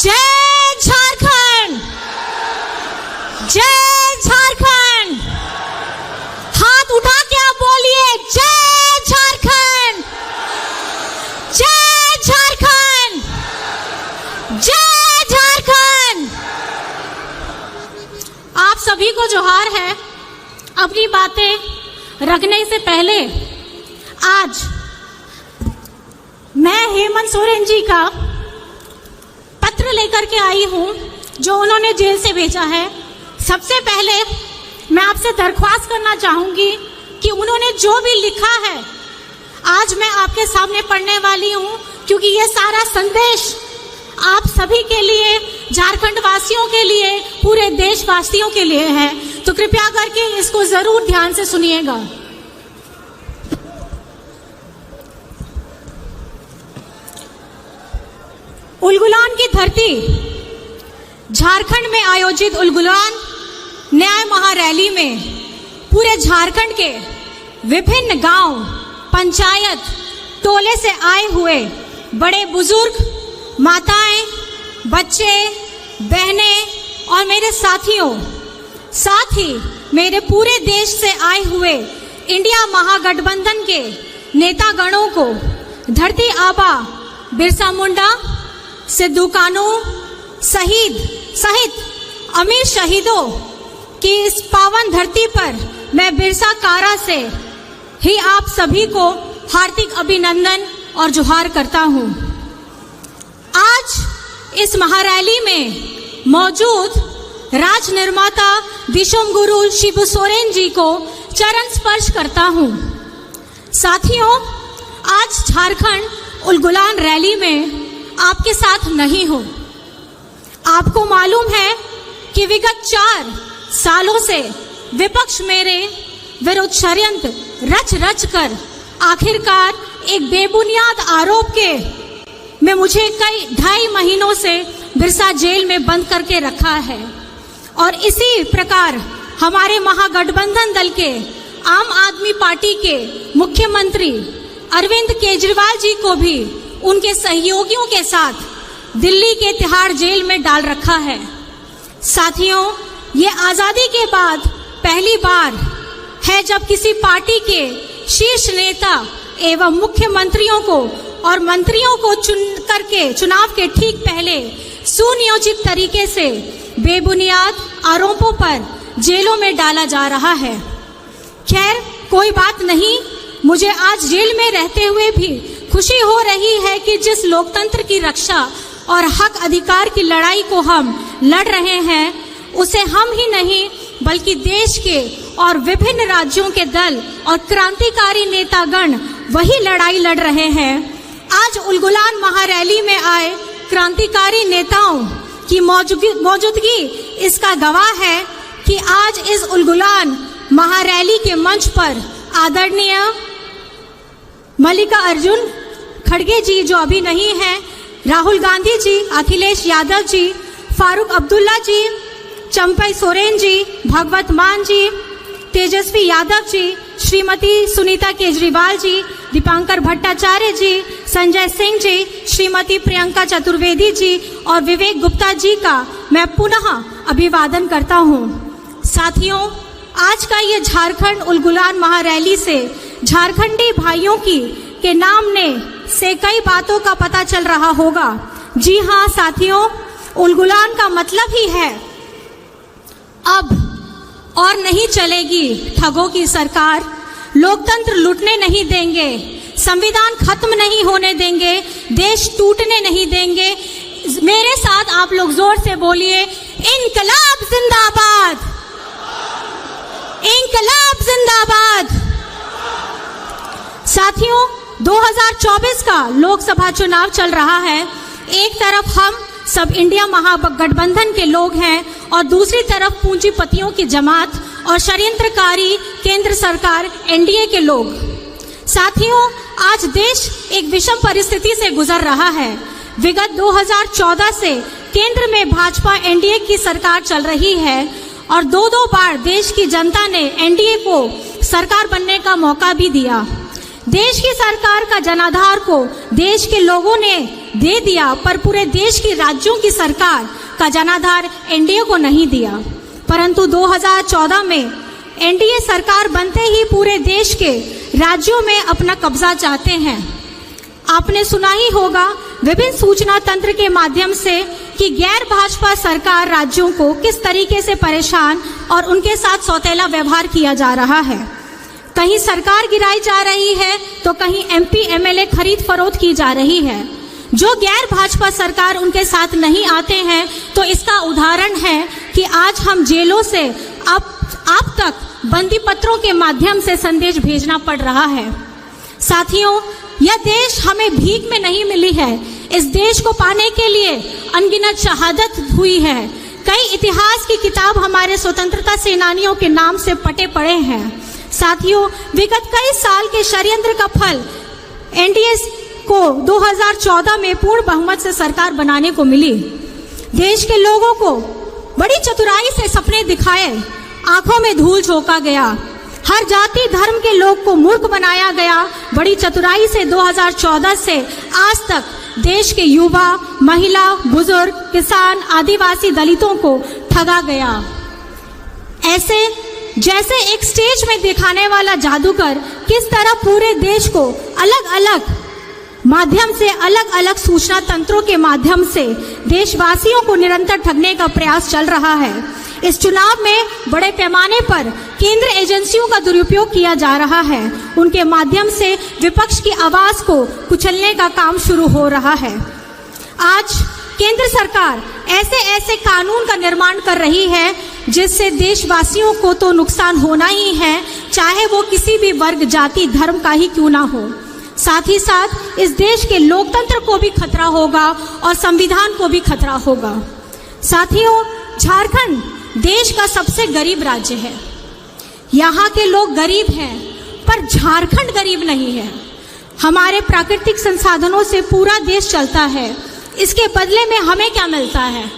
जय झारखंड, जय झारखंड। हाथ उठा के आप बोलिए जय झारखंड, जय झारखंड, जय झारखंड। आप सभी को जोहार है। अपनी बातें रखने से पहले आज मैं हेमंत सोरेन जी का पत्र लेकर के आई हूं जो उन्होंने जेल से भेजा है। सबसे पहले मैं आपसे दरख्वास्त करना चाहूंगी कि उन्होंने जो भी लिखा है आज मैं आपके सामने पढ़ने वाली हूं, क्योंकि ये सारा संदेश आप सभी के लिए, झारखंड वासियों के लिए, पूरे देशवासियों के लिए है। तो कृपया करके इसको जरूर ध्यान से सुनिएगा। उलगुलान की धरती, झारखंड में आयोजित उलगुलान न्याय महारैली में पूरे झारखंड के विभिन्न गांव, पंचायत, टोले से आए हुए बड़े बुजुर्ग, माताएं, बच्चे, बहनें और मेरे साथियों, साथ ही मेरे पूरे देश से आए हुए इंडिया महागठबंधन के नेतागणों को धरती आबा बिरसा मुंडा, सिद्धू कानू सहित अमीर शहीदों की इस पावन धरती पर मैं बिरसा कारा से ही आप सभी को हार्दिक अभिनंदन और जोहार करता हूं। आज इस महारैली में मौजूद राज निर्माता विश्व गुरु शिबू सोरेन जी को चरण स्पर्श करता हूं। साथियों, आज झारखंड उलगुलान रैली में आपके साथ नहीं हूं। आपको मालूम है कि विगत 4 सालों से विपक्ष मेरे विरुद्ध षड्यंत्र रच कर आखिरकार एक बेबुनियाद आरोप के में मुझे कई 2.5 महीनों से बिरसा जेल में बंद करके रखा है। और इसी प्रकार हमारे महागठबंधन दल के आम आदमी पार्टी के मुख्यमंत्री अरविंद केजरीवाल जी को भी उनके सहयोगियों के साथ दिल्ली के तिहाड़ जेल में डाल रखा है। साथियों, ये आजादी के बाद पहली बार है जब किसी पार्टी के शीर्ष नेता एवं मुख्यमंत्रियों को और मंत्रियों को चुनाव के ठीक पहले सुनियोजित तरीके से बेबुनियाद आरोपों पर जेलों में डाला जा रहा है। खैर, कोई बात नहीं, मुझे आज जेल में रहते हुए भी खुशी हो रही है कि जिस लोकतंत्र की रक्षा और हक अधिकार की लड़ाई को हम लड़ रहे हैं, उसे हम ही नहीं बल्कि देश के और विभिन्न राज्यों के दल और क्रांतिकारी नेतागण वही लड़ाई लड़ रहे हैं। आज उलगुलान महारैली में आए क्रांतिकारी नेताओं की मौजूदगी इसका गवाह है कि आज इस उलगुलान महारैली के मंच पर आदरणीय मल्लिकार्जुन खड़गे जी, जो अभी नहीं है, राहुल गांधी जी, अखिलेश यादव जी, फारूक अब्दुल्ला जी, चंपई सोरेन जी, भगवत मान जी, तेजस्वी यादव जी, श्रीमती सुनीता केजरीवाल जी, दीपांकर भट्टाचार्य जी, संजय सिंह जी, श्रीमती प्रियंका चतुर्वेदी जी और विवेक गुप्ता जी का मैं पुनः अभिवादन करता हूं। साथियों, आज का ये झारखंड उलगुलान महारैली से झारखंडी भाइयों के नाम ने से कई बातों का पता चल रहा होगा। जी हाँ साथियों, उलगुलान का मतलब ही है अब और नहीं चलेगी ठगों की सरकार, लोकतंत्र लूटने नहीं देंगे, संविधान खत्म नहीं होने देंगे, देश टूटने नहीं देंगे। मेरे साथ आप लोग जोर से बोलिए, इनकलाब जिंदाबाद, इनकलाब जिंदाबाद। साथियों, 2024 का लोकसभा चुनाव चल रहा है। एक तरफ हम सब इंडिया महागठबंधन के लोग हैं और दूसरी तरफ पूंजीपतियों की जमात और षड्यंत्रकारी केंद्र सरकार एनडीए के लोग। साथियों, आज देश एक विषम परिस्थिति से गुजर रहा है। विगत 2014 से केंद्र में भाजपा एनडीए की सरकार चल रही है और 2 बार देश की जनता ने एनडीए को सरकार बनने का मौका भी दिया। देश की सरकार का जनाधार को देश के लोगों ने दे दिया, पर पूरे देश की राज्यों की सरकार का जनाधार एनडीए को नहीं दिया। परंतु 2014 में एनडीए सरकार बनते ही पूरे देश के राज्यों में अपना कब्जा चाहते हैं। आपने सुना ही होगा विभिन्न सूचना तंत्र के माध्यम से कि गैर भाजपा सरकार राज्यों को किस तरीके से परेशान और उनके साथ सौतेला व्यवहार किया जा रहा है। कहीं सरकार गिराई जा रही है तो कहीं एमपी एमएलए खरीद फरोख्त की जा रही है। जो गैर भाजपा सरकार उनके साथ नहीं आते हैं तो इसका उदाहरण है कि आज हम जेलों से आप तक बंदी पत्रों के माध्यम से संदेश भेजना पड़ रहा है। साथियों, यह देश हमें भीख में नहीं मिली है। इस देश को पाने के लिए अनगिनत शहादत हुई है। कई इतिहास की किताब हमारे स्वतंत्रता सेनानियों के नाम से पटे पड़े हैं। साथियों, विगत कई साल के षड्यंत्र का फल एनडीए को 2014 में पूर्ण बहुमत से सरकार बनाने को मिली। देश के लोगों को बड़ी चतुराई से सपने दिखाए, आंखों में धूल झोंका गया, हर जाति धर्म के लोग को मूर्ख बनाया गया। बड़ी चतुराई से 2014 से आज तक देश के युवा, महिला, बुजुर्ग, किसान, आदिवासी, दलितों को ठगा गया। ऐसे जैसे एक स्टेज में दिखाने वाला जादूगर किस तरह पूरे देश को अलग अलग माध्यम से, अलग अलग सूचना तंत्रों के माध्यम से देशवासियों को निरंतर ठगने का प्रयास चल रहा है। इस चुनाव में बड़े पैमाने पर केंद्र एजेंसियों का दुरुपयोग किया जा रहा है। उनके माध्यम से विपक्ष की आवाज को कुचलने का काम शुरू हो रहा है। आज केंद्र सरकार ऐसे ऐसे कानून का निर्माण कर रही है जिससे देशवासियों को तो नुकसान होना ही है, चाहे वो किसी भी वर्ग, जाति, धर्म का ही क्यों ना हो। साथ ही साथ इस देश के लोकतंत्र को भी खतरा होगा और संविधान को भी खतरा होगा। साथियों, झारखंड देश का सबसे गरीब राज्य है। यहाँ के लोग गरीब हैं, पर झारखंड गरीब नहीं है। हमारे प्राकृतिक संसाधनों से पूरा देश चलता है। इसके बदले में हमें क्या मिलता है?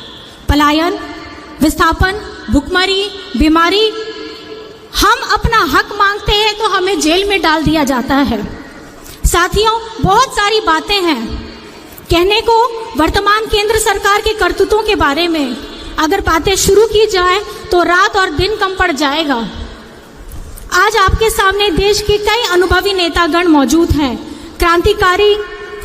पलायन, विस्थापन, भुखमरी, बीमारी। हम अपना हक मांगते हैं तो हमें जेल में डाल दिया जाता है। साथियों, बहुत सारी बातें हैं कहने को वर्तमान केंद्र सरकार के करतूतों के बारे में। अगर बातें शुरू की जाए तो रात और दिन कम पड़ जाएगा। आज आपके सामने देश के कई अनुभवी नेतागण मौजूद हैं, क्रांतिकारी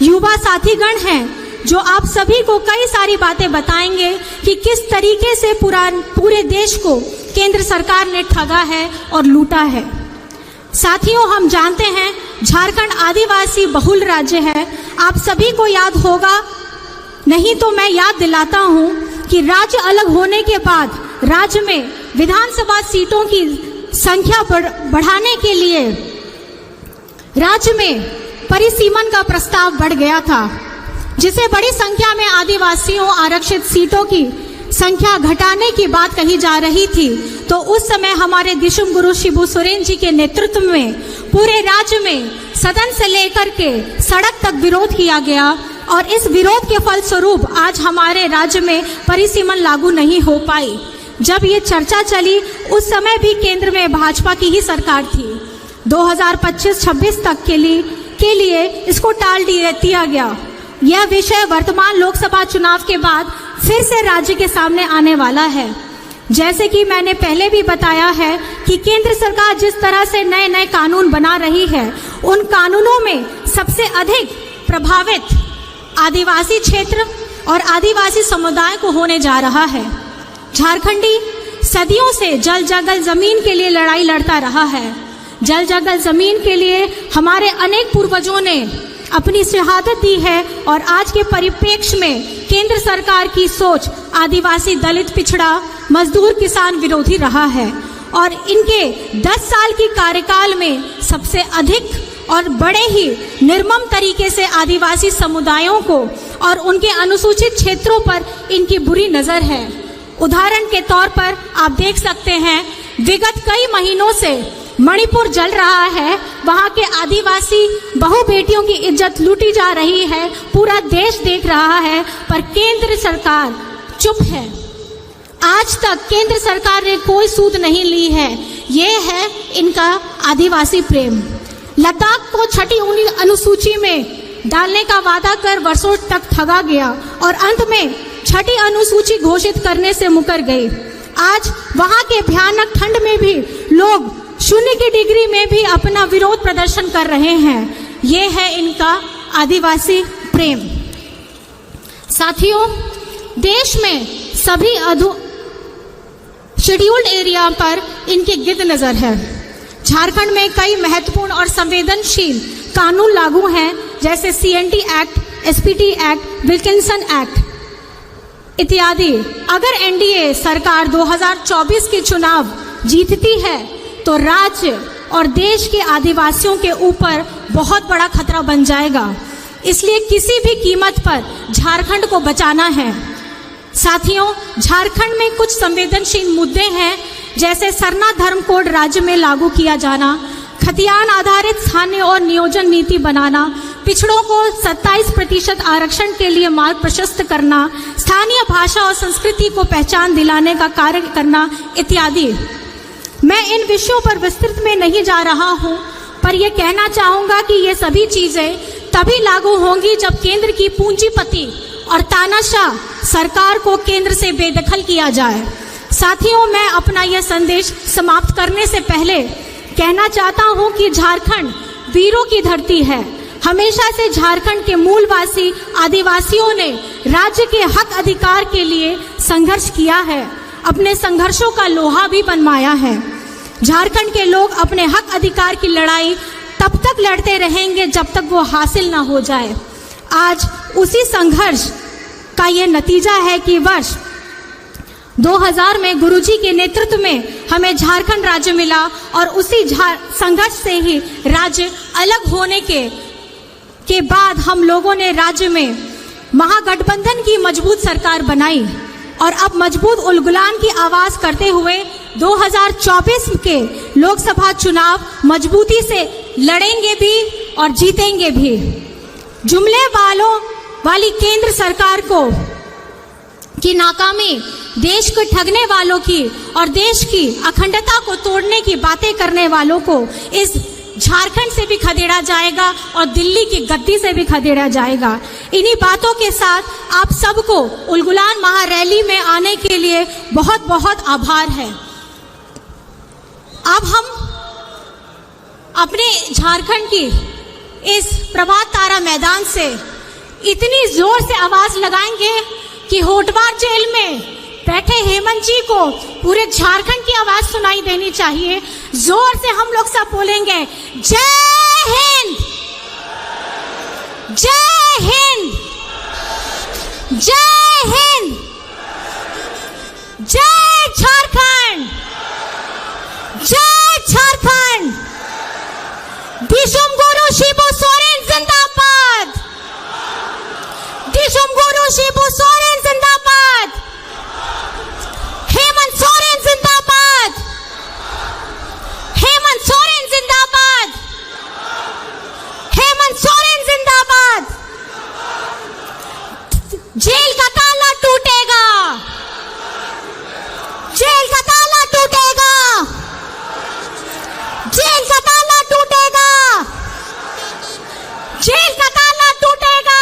युवा साथीगण हैं, जो आप सभी को कई सारी बातें बताएंगे कि किस तरीके से पूरे देश को केंद्र सरकार ने ठगा है और लूटा है। साथियों, हम जानते हैं झारखंड आदिवासी बहुल राज्य है। आप सभी को याद होगा, नहीं तो मैं याद दिलाता हूं कि राज्य अलग होने के बाद राज्य में विधानसभा सीटों की संख्या बढ़ाने के लिए राज्य में परिसीमन का प्रस्ताव बढ़ गया था, जिसे बड़ी संख्या में आदिवासियों आरक्षित सीटों की संख्या घटाने की बात कही जा रही थी। तो उस समय हमारे दिशुम गुरु शिबू सोरेन जी के नेतृत्व में पूरे राज्य में सदन से लेकर के सड़क तक विरोध किया गया और इस विरोध के फलस्वरूप आज हमारे राज्य में परिसीमन लागू नहीं हो पाई। जब ये चर्चा चली उस समय भी केंद्र में भाजपा की ही सरकार थी। 2025-26 तक के लिए इसको टाल दिया गया। यह विषय वर्तमान लोकसभा चुनाव के बाद फिर से राज्य के सामने आने वाला है। जैसे कि मैंने पहले भी बताया है कि केंद्र सरकार जिस तरह से नए नए कानून बना रही है, उन कानूनों में सबसे अधिक प्रभावित आदिवासी क्षेत्र और आदिवासी समुदाय को होने जा रहा है। झारखंडी सदियों से जल जंगल जमीन के लिए लड़ाई लड़ता रहा है। जल जंगल जमीन के लिए हमारे अनेक पूर्वजों ने अपनी शहादत दी है और आज के परिप्रेक्ष्य में केंद्र सरकार की सोच आदिवासी, दलित, पिछड़ा, मजदूर, किसान विरोधी रहा है और इनके 10 साल की कार्यकाल में सबसे अधिक और बड़े ही निर्मम तरीके से आदिवासी समुदायों को और उनके अनुसूचित क्षेत्रों पर इनकी बुरी नजर है। उदाहरण के तौर पर आप देख सकते हैं, विगत कई महीनों से मणिपुर जल रहा है, वहाँ के आदिवासी बहु बेटियों की इज्जत लूटी जा रही है, पूरा देश देख रहा है, पर केंद्र सरकार चुप है। आज तक केंद्र सरकार ने कोई सूद नहीं ली है। ये है इनका आदिवासी प्रेम। लद्दाख को छठी अनुसूची में डालने का वादा कर वर्षों तक ठगा गया और अंत में छठी अनुसूची घोषित करने से मुकर गई। आज वहां के भयानक ठंड में भी लोग 0 की डिग्री में भी अपना विरोध प्रदर्शन कर रहे हैं। ये है इनका आदिवासी प्रेम। साथियों, देश में सभी शेड्यूल्ड एरिया पर इनकी गिद्ध नजर है। झारखंड में कई महत्वपूर्ण और संवेदनशील कानून लागू हैं, जैसे CNT act, SPT act, Wilkinson act इत्यादि। अगर NDA सरकार 2024 के चुनाव जीतती है तो राज्य और देश के आदिवासियों के ऊपर बहुत बड़ा खतरा बन जाएगा। इसलिए किसी भी कीमत पर झारखंड को बचाना है। साथियों, झारखंड में कुछ संवेदनशील मुद्दे हैं, जैसे सरना धर्म कोड राज्य में लागू किया जाना, खतियान आधारित स्थानीय और नियोजन नीति बनाना, पिछड़ों को 27% आरक्षण के लिए मार्ग प्रशस्त करना, स्थानीय भाषा और संस्कृति को पहचान दिलाने का कार्य करना इत्यादि। मैं इन विषयों पर विस्तृत में नहीं जा रहा हूं, पर यह कहना चाहूंगा कि ये सभी चीजें तभी लागू होंगी जब केंद्र की पूंजीपति और तानाशाह सरकार को केंद्र से बेदखल किया जाए। साथियों, मैं अपना यह संदेश समाप्त करने से पहले कहना चाहता हूं कि झारखंड वीरों की धरती है। हमेशा से झारखंड के मूलवासी आदिवासियों ने राज्य के हक अधिकार के लिए संघर्ष किया है, अपने संघर्षों का लोहा भी बनवाया है। झारखंड के लोग अपने हक अधिकार की लड़ाई तब तक लड़ते रहेंगे जब तक वो हासिल ना हो जाए। आज उसी संघर्ष का ये नतीजा है कि वर्ष 2000 में गुरुजी के नेतृत्व में हमें झारखंड राज्य मिला और उसी संघर्ष से ही राज्य अलग होने के बाद हम लोगों ने राज्य में महागठबंधन की मजबूत सरकार बनाई और अब मजबूत उलगुलान की आवाज करते हुए 2024 के लोकसभा चुनाव मजबूती से लड़ेंगे भी और जीतेंगे भी। जुमले वाली केंद्र सरकार की नाकामी, देश को ठगने वालों की और देश की अखंडता को तोड़ने की बातें करने वालों को इस झारखंड से भी खदेड़ा जाएगा और दिल्ली की गद्दी से भी खदेड़ा जाएगा। इन्हीं बातों के साथ आप सबको उलगुलान महारैली में आने के लिए बहुत बहुत आभार है। अब हम अपने झारखंड की इस प्रभात तारा मैदान से इतनी जोर से आवाज लगाएंगे कि होटवार जेल में बैठे हेमंत जी को पूरे झारखंड की आवाज सुनाई देनी चाहिए। जोर से हम लोग सब बोलेंगे, जय हिंद, जय हिंद, जय हिंद, जय झारखंड, जय झारखंड। दिशुम गुरु शिबू सोरेन जिंदाबाद, दिशुम गुरु शिबू सोरेन जिंदाबाद, हेमंत सोरेन जिंदाबाद, हेमंत सोरेन जिंदाबाद, हेमंत सोरेन जिंदाबाद। जेल का ताला टूटेगा, जेल का ताला टूटेगा, जेल का ताला टूटेगा, जेल का ताला टूटेगा,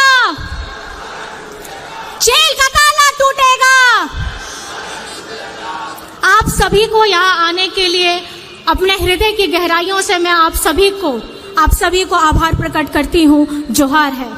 जेल का ताला टूटेगा। आप सभी को यहाँ आने के लिए अपने हृदय की गहराइयों से मैं आप सभी को आभार प्रकट करती हूँ। जोहार है।